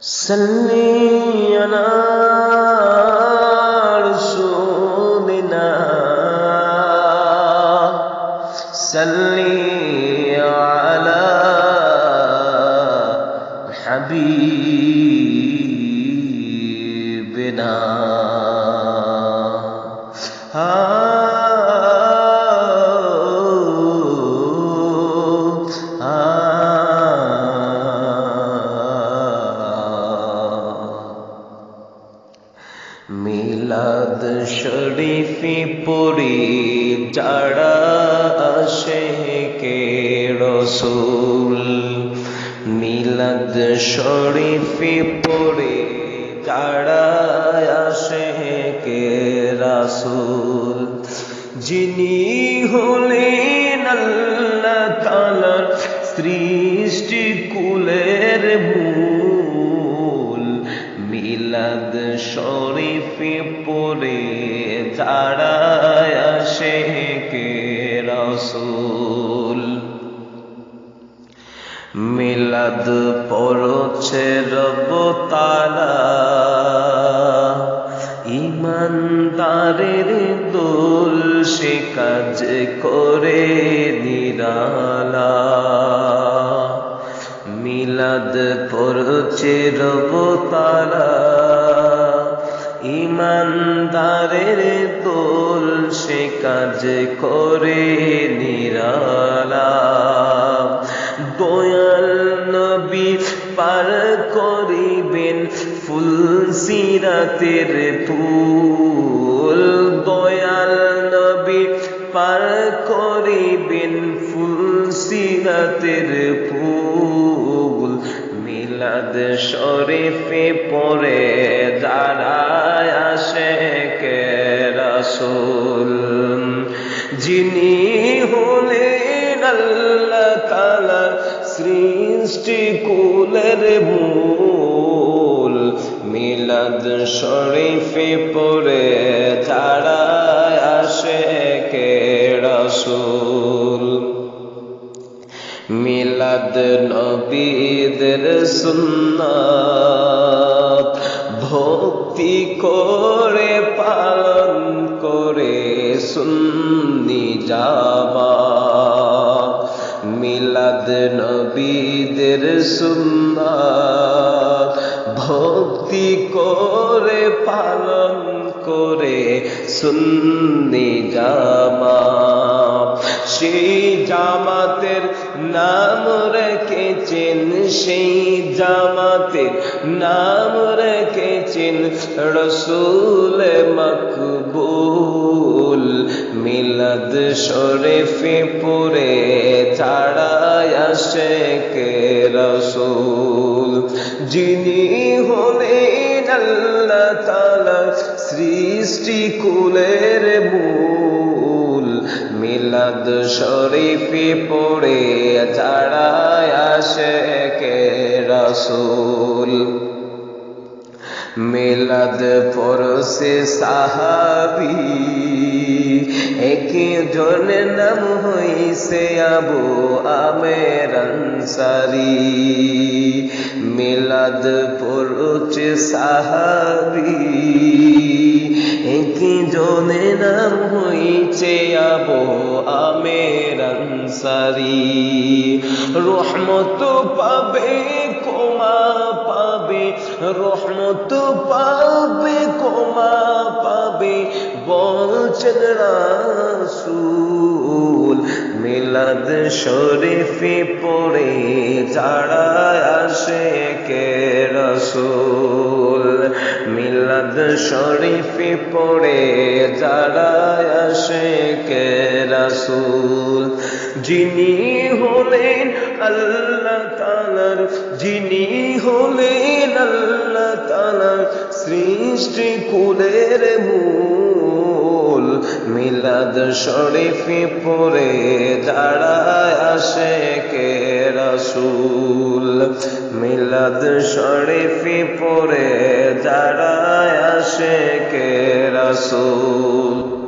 صلی علی رسولنا صلی علی حبیبنا মিলাদ শরীফে পড়ে যারা আশিকে রাসূল, মিলাদ শরীফে পড়ে যারা আশিকে রাসূল, যিনি হলেন আল্লাহ তাআলার সৃষ্টি কুলের মূল, মিলাদ শরীফে পড়ে যারা আশিকে রাসূল। মিলাদ পড়ছে রব তাআলা ইমানদারের দোল, সে কাজ করে নিরালা। মিলাদ পড়ছে রব তাআলা ইমানদারের দোল, সে কাজ করে নিরালা। দয়াল নবী পার করিবেন ফুল সিরাতের পুল, দয়াল নবী পার করিবেন ফুল সিরাতের পুল। মিলাদ শরীফে পড়ে যারা আশিকে রাসূল, যিনি হলেন আল্লাহ তাআলার সৃষ্টি কুলের মূল, মিলাদ শরীফে পড়ে যারা আশিকে রাসূল। মিলাদ নবীদের সুন্নাত, ভক্তি করে পালন করে সুন্নি জামাত। মিলাদ নবীদের সুন্নাত, ভক্তি করে পালন করে সুন্নি জামাত। সেই জামাতের নাম রেখেছেন, সেই জামাতের নাম রেখেছেন রাসূল মকবুল। মিলাদ শরীফে পড়ে যারা আশিকে রাসূল, যিনি হলেন আল্লাহ তাআলার সৃষ্টি কুলের মূল, মিলাদ শরীফে পড়ে যারা আশিকে রাসূল। মিলাদ পড়ছে সাহাবী, একজনের নাম হইছে আবু আমের আনসারী। মিলাদ পড়ছে সাহাবী, একজনের নাম হইছে আবু আমের আনসারী। রহমত পাবে ক্ষমা পাবে, রহমত পাবে ক্ষমা পাবে বলছেন রাসূল। মিলাদ শরীফে পড়ে যারা আশিকে রাসূল, মিলাদ শরীফে পড়ে যারা আশিকে রাসূল, যিনি হলেন আল্লাহ তাআলার, যিনি হলেন আল্লাহ তাআলার সৃষ্টি কুলের মূল, মিলাদ মিলাদ শরীফি পড়ে যারা আশিকে রাসূল মিলাদ শরীফি পড়ে যারা আশিকে রাসূল